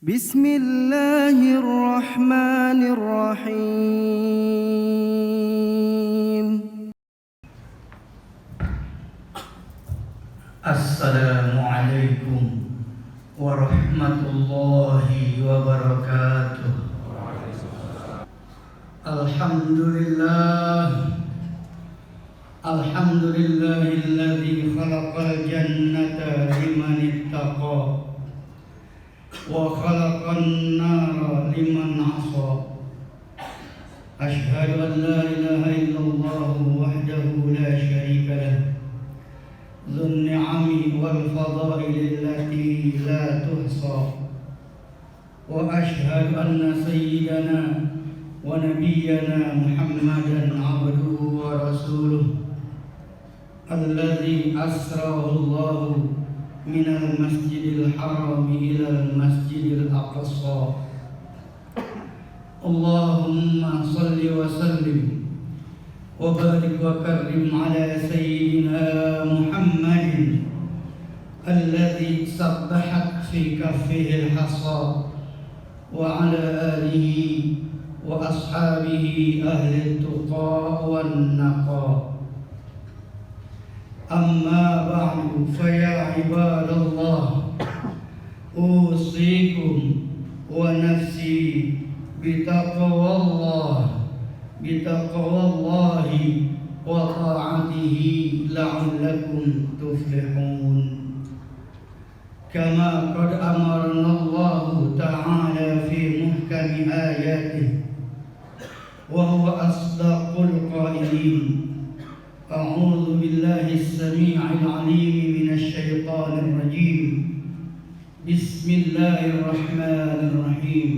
بسم الله الرحمن الرحيم. السلام عليكم ورحمة الله وبركاته. الحمد لله الذي خلق الجنة لمن اتقى وخلق النار لمن عصى. أشهد أن لا إله إلا الله وحده لا شريك له ذو النعم والفضائل التي لا تحصى. وأشهد أن سيدنا ونبينا محمدا عبده ورسوله الذي أسراه الله من المسجد الحرام إلى المسجد الأقصى. اللهم صل وسلم وبارك وكرم على سيدنا محمد الذي سبحت في كفه الحصى وعلى آله وأصحابه أهل التقى والنقى. أما بعد فيا عباد الله، أوصيكم ونفسي بتقوى الله وطاعته لعلكم تفلحون. كما قد أمرنا الله تعالى في محكم آياته وهو أصدق القائلين: أعوذ بالله السميع العليم من الشيطان الرجيم. بسم الله الرحمن الرحيم.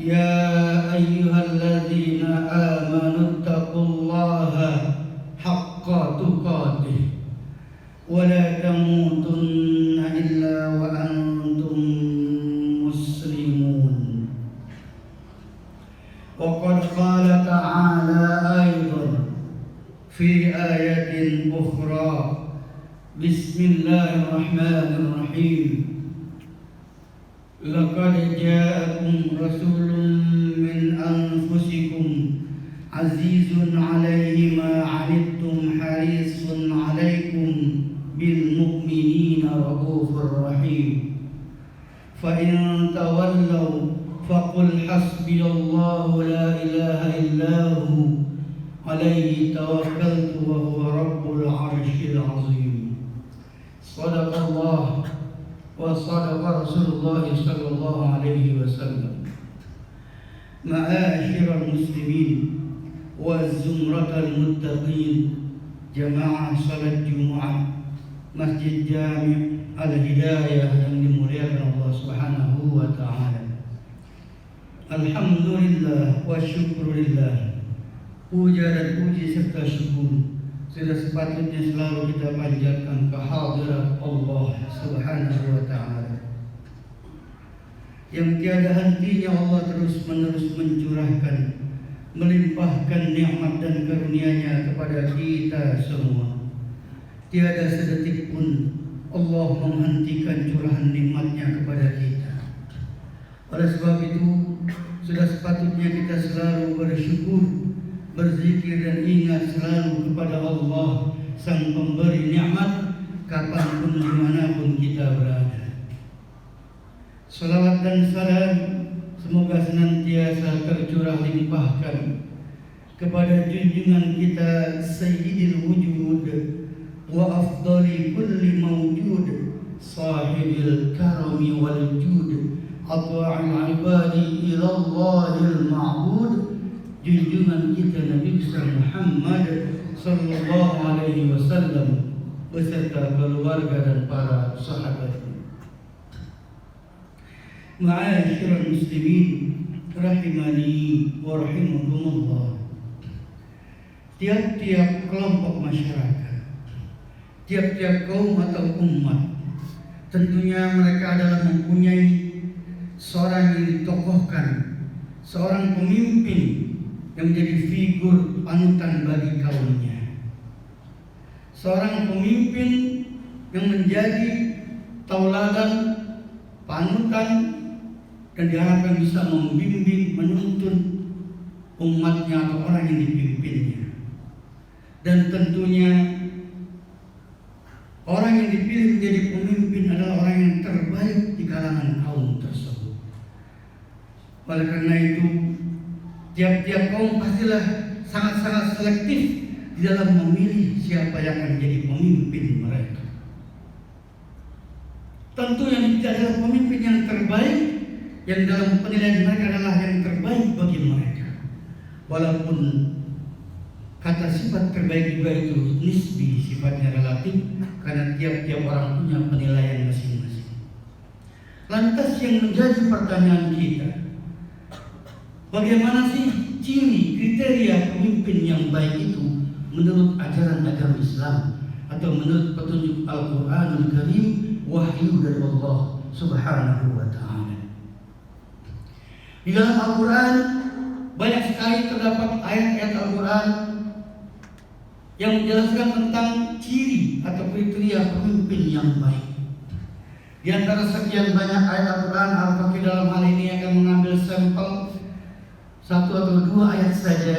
يا أيها الذين آمنوا اتقوا الله حق تقاته ولا تموتن إلا وأنتم مسلمون. وقد قال تعالى أيضا في آية أخرى: بسم الله الرحمن الرحيم. لقد جاءكم رسول من أنفسكم عزيز عليه ما عنتم حريص عليكم بالمؤمنين رؤوف رحيم. فإن تولوا فقل حسبي الله لا إله إلا هو عليه توكلت وهو رب العرش العظيم. صدق الله وصدق رسول الله صلى الله عليه وسلم. معاشر المسلمين والزمرة المتقين، جماعة salat Jumat Masjid Jami' Al-Hidayah yang dimuliakan Allah Subhanahu wa taala. Alhamdulillah wa syukurillah. Puja dan puji serta syukur sudah sepatutnya selalu kita panjatkan kehadirat Allah Subhanahu wa taala. Yang tiada hentinya Allah terus-menerus mencurahkan, melimpahkan nikmat dan karunia-Nya kepada kita semua. Tiada sedetik pun Allah menghentikan curahan nikmat-Nya kepada kita. Oleh sebab itu, sudah sepatutnya kita selalu bersyukur, berzikir dan ingat selalu kepada Allah Sang Pemberi nikmat kapanpun dimanapun kita berada. Salawat dan salam semoga senantiasa tercurah limpahkan kepada junjungan kita Sayyidil Wujud wa afdali kulli mawjud, sahibil karami wal jud, atwa'il ibadi ilallahil ma'bud, junjungan kita Nabi Muhammad sallallahu alaihi wasallam beserta keluarga dan para sahabat. Ma'asyiral muslimin rahimani wa rahimakumullah. Tiap-tiap kelompok masyarakat, tiap-tiap kaum atau umat, tentunya mereka adalah mempunyai seorang yang ditokohkan, seorang pemimpin yang menjadi figur panutan bagi kaumnya. Seorang pemimpin yang menjadi tauladan, panutan dan diharapkan bisa membimbing, menuntun umatnya atau orang yang dipimpinnya. Dan tentunya orang yang dipilih menjadi pemimpin adalah orang yang terbaik di kalangan kaum tersebut. Oleh karena itu, tiap-tiap kaum pastilah sangat-sangat selektif di dalam memilih siapa yang akan menjadi pemimpin mereka. Tentu yang dipilih adalah pemimpin yang terbaik, yang dalam penilaian mereka adalah yang terbaik bagi mereka. Walaupun kata sifat terbaik juga itu nisbi, sifatnya relatif, karena tiap-tiap orang punya penilaian masing-masing. Lantas yang menjadi pertanyaan kita, bagaimana sih ciri kriteria pemimpin yang baik itu menurut ajaran agama Islam atau menurut petunjuk Al-Quranul Karim, wahyu dari Allah Subhanahu wa Ta'ala? Di dalam Al-Quran banyak sekali terdapat ayat-ayat Al-Quran yang menjelaskan tentang ciri atau kriteria pemimpin yang baik. Di antara sekian banyak ayat Al-Quran, Al-Fakir dalam hal ini akan mengambil sampel 1 atau 2 ayat saja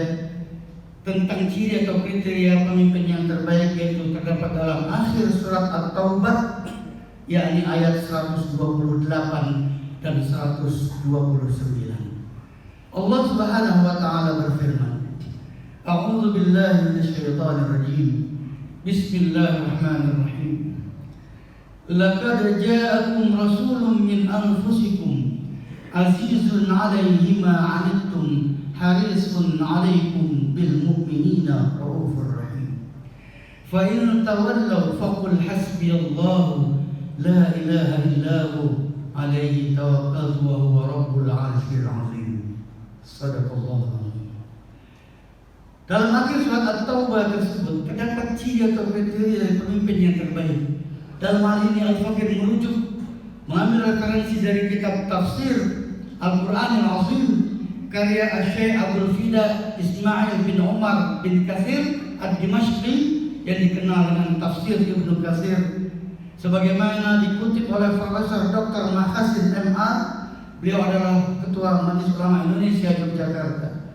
tentang ciri atau kriteria pemimpin yang terbaik, yaitu terdapat dalam akhir surat At-Taubah, yakni ayat 128 dan 129. Allah Subhanahu wa Ta'ala berfirman, A'udzu billahi minasyaitonir rajim. Bismillahirrahmanirrahim. Laqad ja'akum rasulun min anfusikum azizun 'alaihi ma 'anittum harisun 'alaikum bil mu'minina raufur rahim. Fa in tawallaw faqul hasbiyallahu la ilaha illahu 'alaihi tawakkaltu wa huwa rabbul 'arsyil 'azim. Sadaqallahu. Dalam akhir surat At-Taubah tersebut terdapat ciri atau kriteria dari pemimpin yang terbaik. Dalam hal ini Al-Fakir mengambil referensi dari kitab tafsir Al-Quran yang Azim karya Syekh Abdul Fida Ismail bin Umar bin Katsir Ad-Dimashqi yang dikenal dengan tafsir Ibnu Katsir, sebagaimana dikutip oleh Profesor Dr. Mahasin MA. Beliau adalah Ketua Majelis Ulama Indonesia Yogyakarta.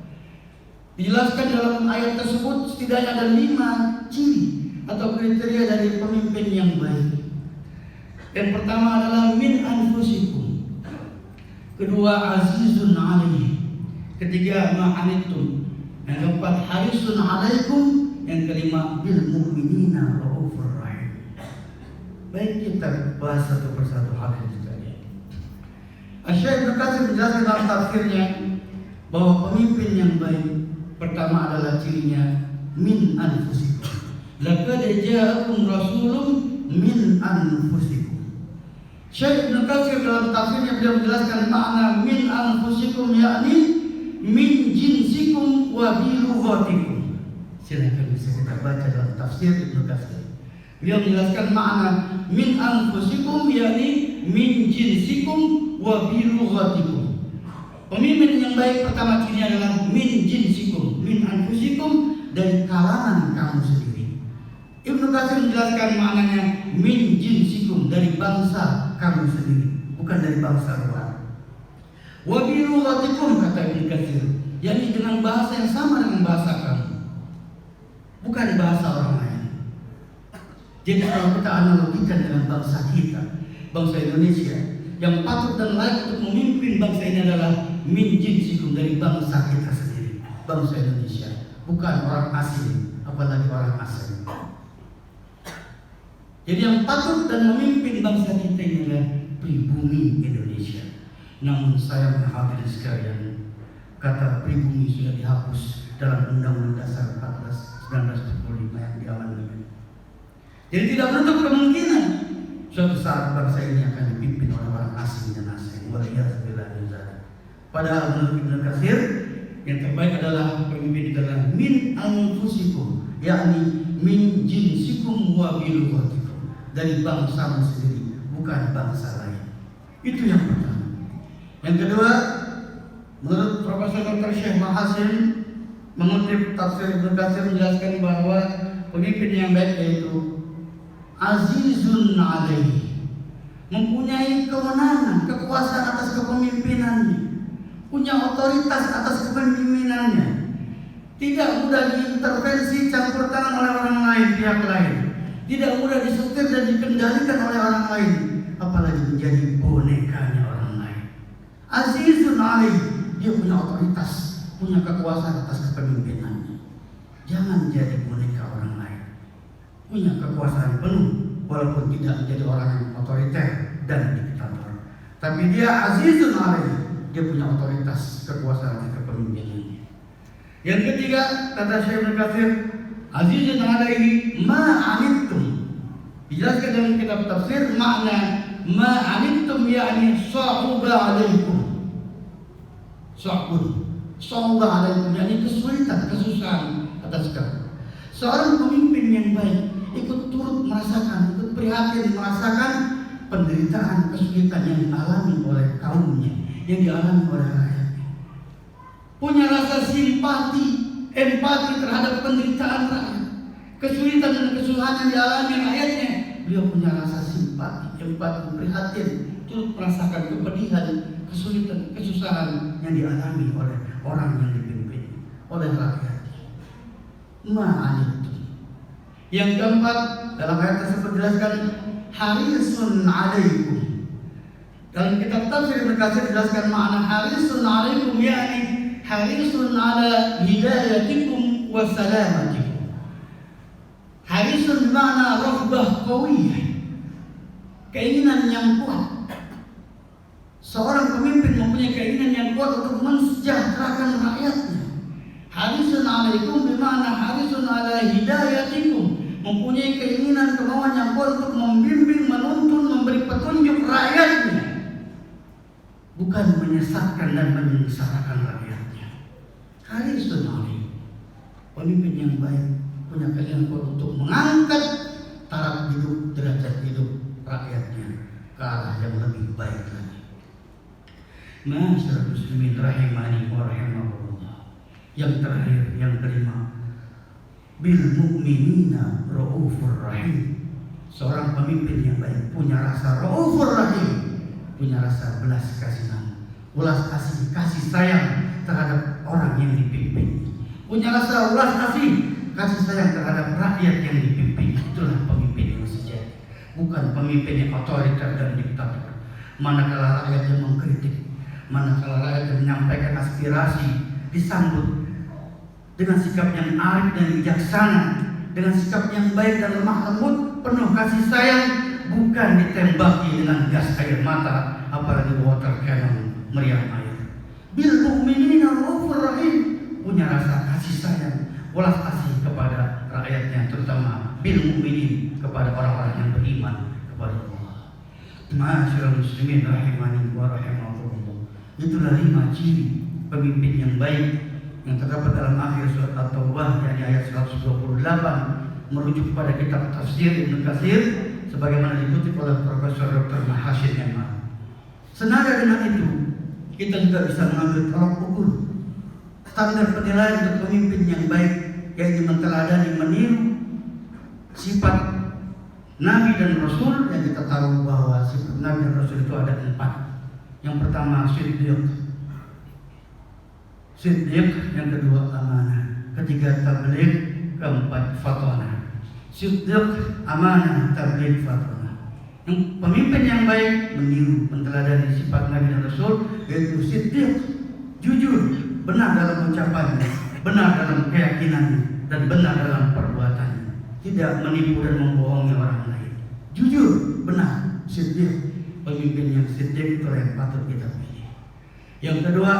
Dijelaskan dalam ayat tersebut setidaknya ada 5 ciri atau kriteria dari pemimpin yang baik. Yang pertama adalah min anfusikum. Kedua, azizun alaihi. Ketiga, ma'anittum. Yang keempat, harisun alaikum. Yang kelima, bil mu'minina raufur rahim. Baik, kita bahas satu persatu hal ini sekalian. Syekh Ibnu Katsir menjelaskan dalam tafsirnya bahwa pemimpin yang baik pertama adalah cirinya min anfusikum. Laqad ja'akum rasulun min anfusikum. Syekh Ibnu Katsir dalam tafsirnya beliau menjelaskan makna min anfusikum, yakni min jinsikum wa bi lughatikum. Silakan bisa kita baca dalam tafsir Ibnu Katsir. Beliau menjelaskan makna min anfusikum, yakni min jinsikum wa bi lughatikum. Pemimpin yang baik pertama cirinya adalah min jinsikum, min anfusikum, dari kalangan kamu sendiri. Ibnu Katsir menjelaskan maknanya min jinsikum, dari bangsa kamu sendiri, bukan dari bangsa luar. Wa bi lughatikum, kata Ibnu Katsir, yakni dengan bahasa yang sama dengan bahasa kamu, bukan bahasa orang lain. Jadi kalau kita analogikan dengan bangsa kita, bangsa Indonesia, yang patut dan layak untuk memimpin bangsa ini adalah min jinsikum, dari bangsa kita sendiri, bangsa Indonesia, bukan orang asing, apalagi orang asing. Jadi yang patut dan memimpin bangsa kita ini adalah pribumi Indonesia. Namun sayangnya hadirin sekalian, kata pribumi sudah dihapus dalam Undang-Undang Dasar 1945 yang diamandemen. Jadi tidak menutup kemungkinan suatu saat bangsa ini akan dipimpin oleh orang asing dan asing. Waliyahzubillah. Padahal menurut Ibnu Katsir yang terbaik adalah pemimpin adalah min anfusikum, yakni min jinsikum wa bi lughatikum, dari bangsamu sendiri, bukan bangsa lain. Itu yang pertama. Yang kedua, menurut Profesor Dr. Syekh Mahasin mengutip tafsir Ibnu Katsir menjelaskan bahwa pemimpin yang baik yaitu azizun alaihi, mempunyai kewenangan, kekuasaan atas kepemimpinan punya otoritas atas kepemimpinannya. Tidak mudah diintervensi, campur tangan oleh orang lain, pihak lain. Tidak mudah disetir dan dikendalikan oleh orang lain, apalagi menjadi bonekanya orang lain. Azizun alaih, dia punya otoritas, punya kekuasaan atas kepemimpinannya. Jangan jadi boneka orang lain. Punya kekuasaan penuh, walaupun tidak menjadi orang yang otoriter dan diktator. Tapi dia azizun alaih, dia punya otoritas, kekuasaan atas kepemimpinannya. Yang ketiga, kata Syekh Ibnu Katsir, azizun alaihi ma'anittum. Dijelaskan dalam kitab tafsir, makna ma'anittum yakni sa'uba alaikum. Sa'uba alaikum yakni kesulitan, kesusahan atas kamu. Seorang pemimpin yang baik ikut turut merasakan, ikut prihatin merasakan penderitaan, kesulitan yang dialami oleh kaumnya, yang dialami oleh rakyatnya. Punya rasa simpati, empati terhadap penderitaan rakyat, kesulitan dan kesusahan yang dialami rakyatnya. Beliau punya rasa simpati, empati, prihatin, turut merasakan kepedihan, kesulitan, kesusahan yang dialami oleh orang yang dipimpin, oleh rakyatnya. Ma'anittum. Yang keempat, dalam ayat tersebut dijelaskan harisun alaikum. Dalam kitab tafsir Ibnu Katsir dijelaskan makna harisun alaikum yakni harisun ala hidayatikum wa salamatikum. Harisun bermakna raghbah qawiyah, keinginan yang kuat. Seorang pemimpin mempunyai keinginan yang kuat untuk mensejahterakan rakyatnya. Harisun alaikum bermakna harisun ala hidayatikum, mempunyai keinginan, kemauan yang kuat untuk membimbing, menuntun, memberi petunjuk rakyatnya, bukan menyesatkan dan menyengsarakan rakyatnya. Harisun alaikum, pemimpin yang baik punya keinginan kuat untuk mengangkat taraf hidup, derajat hidup rakyatnya ke arah yang lebih baik lagi. Masyarakat muslimin rahimani wa rahimakumullah. Yang terakhir, yang kelima, bil mu'minina raufur rahim. Seorang pemimpin yang baik punya rasa raufur rahim, punya rasa belas kasihan, ulas kasih sayang terhadap orang yang dipimpin, punya rasa ulas kasih sayang terhadap rakyat yang dipimpin. Itulah pemimpin yang sejati, bukan pemimpin yang otoriter dan diktator. Manakala rakyat yang mengkritik, manakala rakyat yang menyampaikan aspirasi, disambut dengan sikap yang arif dan bijaksana, dengan sikap yang baik dan lemah lembut, penuh kasih sayang, bukan ditembaki dengan gas air mata, apalagi water cannon, meriam air. Bil mu'minina raufur rahim, punya rasa kasih sayang, ulas kasih kepada rakyatnya, terutama bil mu'minin, kepada orang-orang yang beriman kepada Allah. Masyaallah muslimin rahimani wa rahimakumullah. Itulah 5 ciri pemimpin yang baik yang terdapat dalam akhir surat At-Taubah, yakni ayat 128, merujuk kepada kitab tafsir Ibnu Katsir sebagaimana dikutip oleh Profesor Dr. Mahashid Emma. Senada dengan itu, kita juga bisa mengambil tolak ukur standar penilaian untuk pemimpin yang baik, yaitu menteladani, meniru sifat Nabi dan Rasul. Yang kita tahu bahwa sifat Nabi dan Rasul itu ada 4. Yang pertama Siddiq, yang kedua amanah, ketiga tabligh, keempat fatonah. Siddiq, amanah, tabligh, fatonah. Yang pemimpin yang baik meniru, menteladani sifat Nabi dan Rasul, yaitu siddiq, jujur, benar dalam ucapannya, benar dalam keyakinannya, dan benar dalam perbuatannya. Tidak menipu dan membohongi orang lain. Jujur, benar, siddiq. Pemimpin yang siddiq itu yang patut kita pilih. Yang kedua,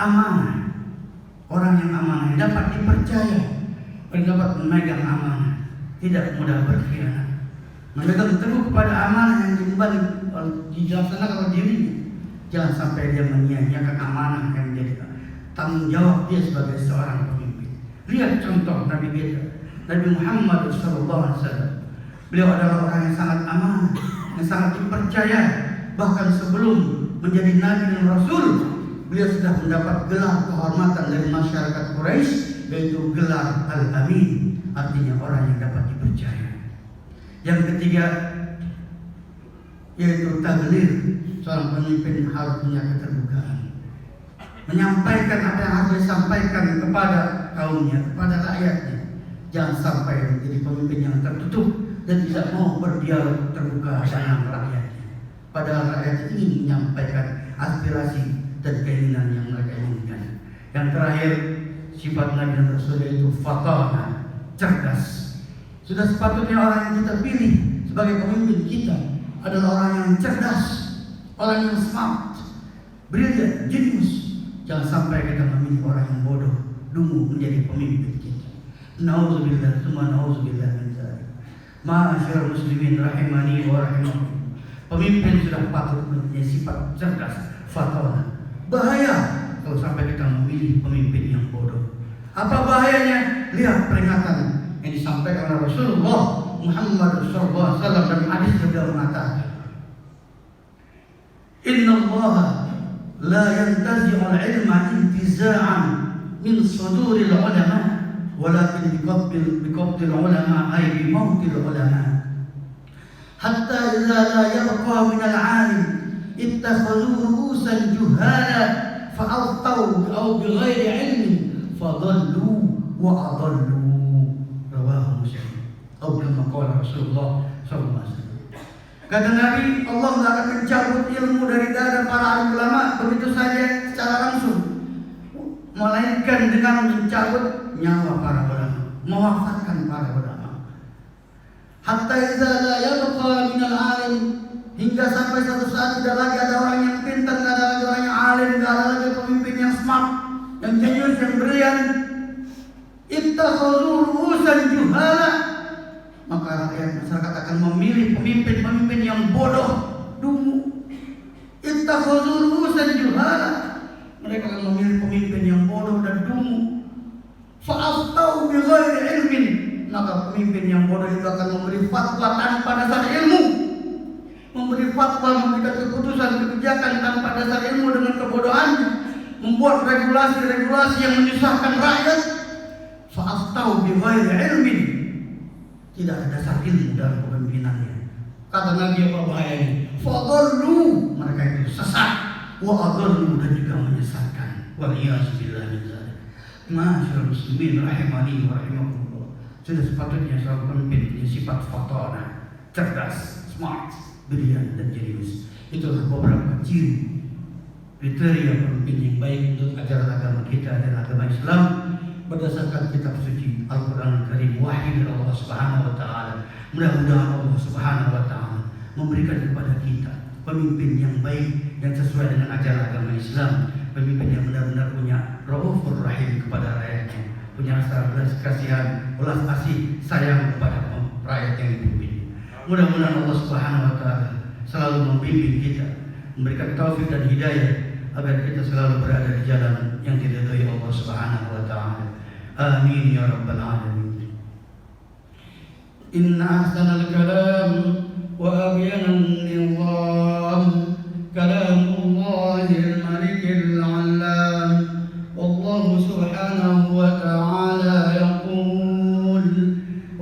amanah. Orang yang amanah, yang dapat dipercaya, yang dapat memegang amanah, tidak mudah berkhianat, memegang teguh kepada amanah yang dilaksanakan oleh dirinya. Jangan sampai dia menyia-nyiakan amanah yang menjadi tanggung jawab dia sebagai seorang pemimpin. Lihat contoh Nabi kita, Nabi Muhammad SAW. Beliau adalah orang yang sangat amanah, yang sangat dipercaya. Bahkan sebelum menjadi Nabi dan Rasul, beliau sudah mendapat gelar kehormatan dari masyarakat Quraisy, yaitu gelar Al-Amin, artinya orang yang dapat dipercaya. Yang ketiga, yaitu tabligh. Seorang pemimpin harus punya keterbukaan. menyampaikan apa yang harus disampaikan kepada kaumnya, kepada rakyatnya. Jangan sampai menjadi pemimpin yang tertutup dan tidak mau berdialog terbuka dengan rakyatnya. Padahal rakyat ingin menyampaikan aspirasi dan keinginan yang mereka inginkan. Yang terakhir, sifat Nabi dan Rasul itu fatana, cerdas. Sudah sepatutnya orang yang kita pilih sebagai pemimpin kita adalah orang yang cerdas, orang yang smart, brilliant, genius. Jangan sampai kita memilih orang yang bodoh, dungu menjadi pemimpin kita. Nauzubillah, semua nauzubillah min dzalik. Ma'asyiral muslimin rahimani wa rahimakumullah. Pemimpin sudah patut mempunyai sifat cerdas, fatona. Bahaya kalau sampai kita memilih pemimpin yang bodoh. Apa bahayanya? Lihat peringatan yang disampaikan oleh Rasulullah Muhammad sallallahu alaihi wasallam dalam hadis beliau mengatakan, "Inna Allah la yantazi'u al-'ilma intiza'an min suduril ulama, walakin biqabdil ulama ay bi mautil ulama. Hatta idza la yabqa min al-'alim ittakhadhu ru'usan juhala fa'altaw aw bighairi 'ilmin fadallu wa adallu." Rawahu Muslim. Atau kama qala Rasulullah sallallahu alaihi wasallam. Kata Nabi, Allah tidak akan mencabut ilmu dari dada para alim ulama begitu saja secara langsung, melainkan dengan mencabut nyawa para ulama, mewafatkan para ulama. Hatta idza la yabqa min al-alim, hingga sampai suatu saat tidak lagi ada orang yang pintar, tidak ada lagi orang yang alim, tidak ada lagi pemimpin yang smart, yang jenius, yang brilian. Ittakhadhu ru'usan juhala, maka rakyat masyarakat akan memilih pemimpin-pemimpin yang bodoh, dungu. Ittakhadhu ru'usan juhala, mereka akan memilih pemimpin yang bodoh dan dungu. Fa'aftau bighairi ilmin, maka pemimpin yang bodoh itu akan memberi fatwa tanpa dasar ilmu, memberi fatwa, memberikan keputusan kebijakan tanpa dasar ilmu dengan kebodohannya, membuat regulasi-regulasi yang menyusahkan rakyat. Fa'aftau bighairi ilmin, tidak ada dasar ilmu dalam kepemimpinannya. Kata Nabi apa bahayanya? Fadallu, mereka itu sesat. Wa adallu, dan juga menyesatkan. Waliyahzubillah min dzalik. Ma'asyiral muslimin rahimani wa rahimakumullah. Sudah sepatutnya seorang pemimpin punya sifat fatona, cerdas, smart, brilian dan jenius. Itulah beberapa ciri kriteria pemimpin yang baik untuk ajaran agama kita dan agama Islam berdasarkan kitab suci Al-Quran Al-Karim, wahyu dari Allah Subhanahu wa taala. Mudah-mudahan Allah Subhanahu wa taala memberikan kepada kita pemimpin yang baik yang sesuai dengan ajaran agama Islam, pemimpin yang benar-benar punya Raufur Rahim kepada rakyatnya, punya rasa belas kasihan, belas kasih sayang kepada rakyat yang dipimpin. Mudah-mudahan Allah Subhanahu wa taala selalu membimbing kita, memberikan taufik dan hidayah agar kita selalu berada di jalan yang diridhai Allah Subhanahu wa taala. Amin ya rabbal alamin. Inna ahsanal kalam wa abyanal nizam kalamullahil malikil alam. Wallahu subhanahu wa ta'ala yaqul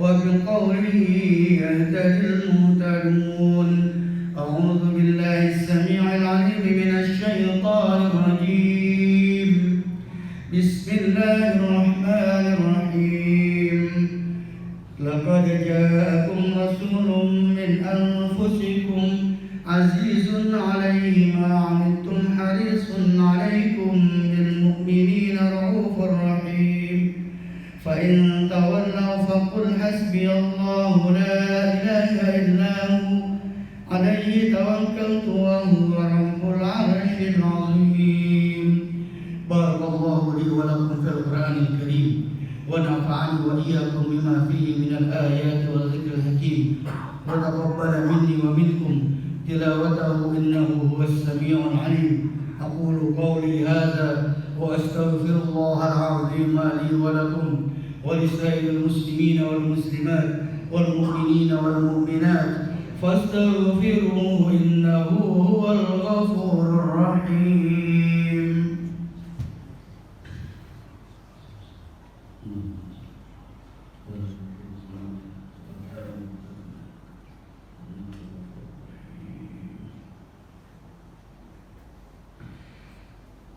wa biqawlihi yahtadil muhtadun. A'udzu billahi as-sami'il 'alim minasy syaithanir rajim. Bismillahirrahmanirrahim. Laqad ja'akum rasulun min anfusikum azizun 'alaihi ma 'anittum harisun 'alaikum bil mu'minina raufur rahim. Fa in tawallaw faqul hasbiyallahu la ilaha illa hu 'alaihi tawakkaltu wa huwa rabbul 'arsyil 'azim. Barakallahu li wa lakum fil Qur'anil Karim wa nafa'ani wa iyyakum bima fihi minal ayati wal dzikril hakim wa taqabbala minni wa minkum tilawatahu innahu huwas samiul 'alim. Aqulu qawli hadza wa astaghfirullahal 'azim li wa lakum wa lisa'iril muslimina wal muslimat wal mu'minina wal mu'minat fastaghfiruhu innahu huwal ghafurur rahim.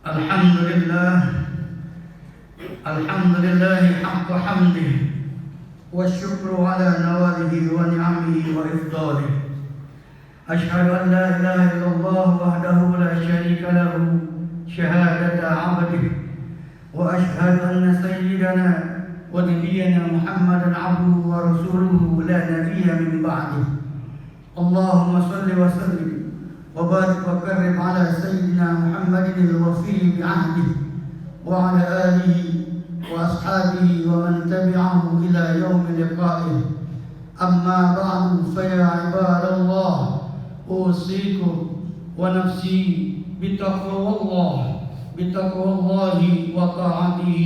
Alhamdulillah haqqa hamdih wa syukru ala nawalihi wa ni'amihi wa ifdalih. Ashhadu an la ilaha illallah wahdahu la syarika lahu syahadata 'abdih wa ashhadu anna sayyidana wa nabiyyana Muhammadan 'abduhu wa rasuluhu la nabiyya min ba'dih. Allahumma salli wa sallim wa barik wa karrim ala sayyidina Muhammadin al-wafi bi'ahdihi wa ala alihi وأصحابه ومن تبعه إلى يوم لقائه. أما بعد فيا عباد الله أوصيكم ونفسي بتقوى الله وطاعته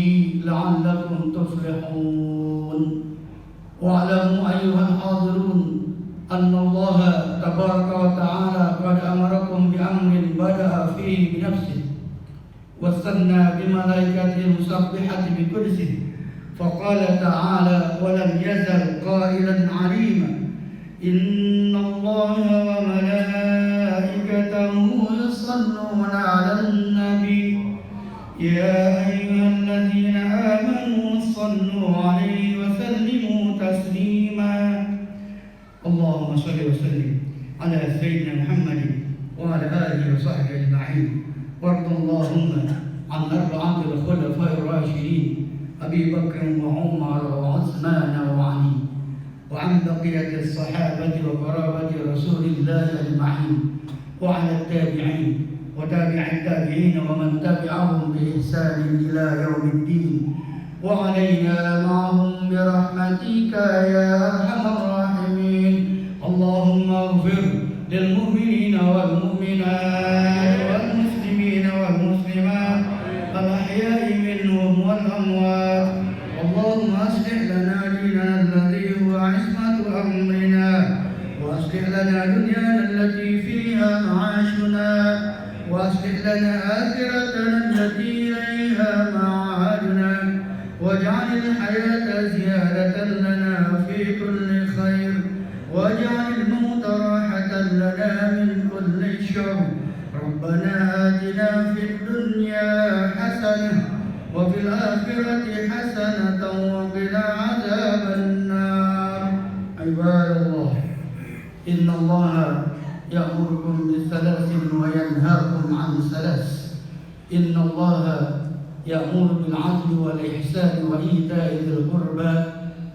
لعلكم تفلحون. واعلموا أيها الحاضرون أن الله تبارك وتعالى قد أمركم بأمر بدأ فيه بنفسه وثنى بملائكته المسبحة بقدسه، فقال تعالى: ولم يزل قائلا عليما إن الله وملائكته يصلون على النبي يا أيها الذين آمنوا صلوا عليه وسلموا تسليما. اللهم صل وسلم على سيدنا محمد وعلى آله وصحبه أجمعين. وارض اللهم عن أربعة الخلفاء الراشدين أبي بكر وعمر وعثمان وعلي، وعن بقية الصحابة وقرابة رسول الله أجمعين، وعلى التابعين وتابع التابعين ومن تبعهم بإحسان إلى يوم الدين، وعلينا معهم برحمتك يا أرحم الراحمين. اللهم اغفر للمؤمنين والمؤمنات والمسلمين والمسلمات الأحياء منهم والأموات. اللهم أصلح لنا ديننا الذي هو عصمة أمرنا، وأصلح لنا دنيانا التي فيها معاشنا، وأصلح لنا آخرتنا التي إليها معادنا، واجعل الحياة زيادة لنا في كل خير، واجعل الموت راحة لنا من كل شر. ربنا آتنا في الدنيا حسنة وفي الآخرة حسنة وقنا عذاب النار. عباد الله، إن الله يأمركم بثلاث وينهاكم عن ثلاث. إن الله يأمر بالعدل والإحسان وإيتاء ذي القربى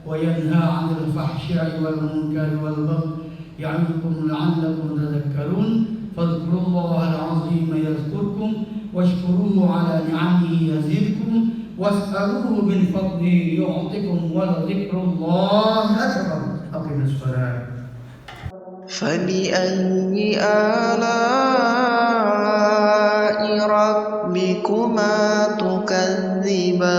وينهى عن الفحشاء والمنكر والبغي يعظكم لعلكم تذكرون. فاذكروا الله العظيم يذكركم واشكروه على نعمه يزدكم واسألوه من فضله يعطكم ولذكر الله أكبر. أقم الصلاة. فبأي آلاء ربكما تكذبان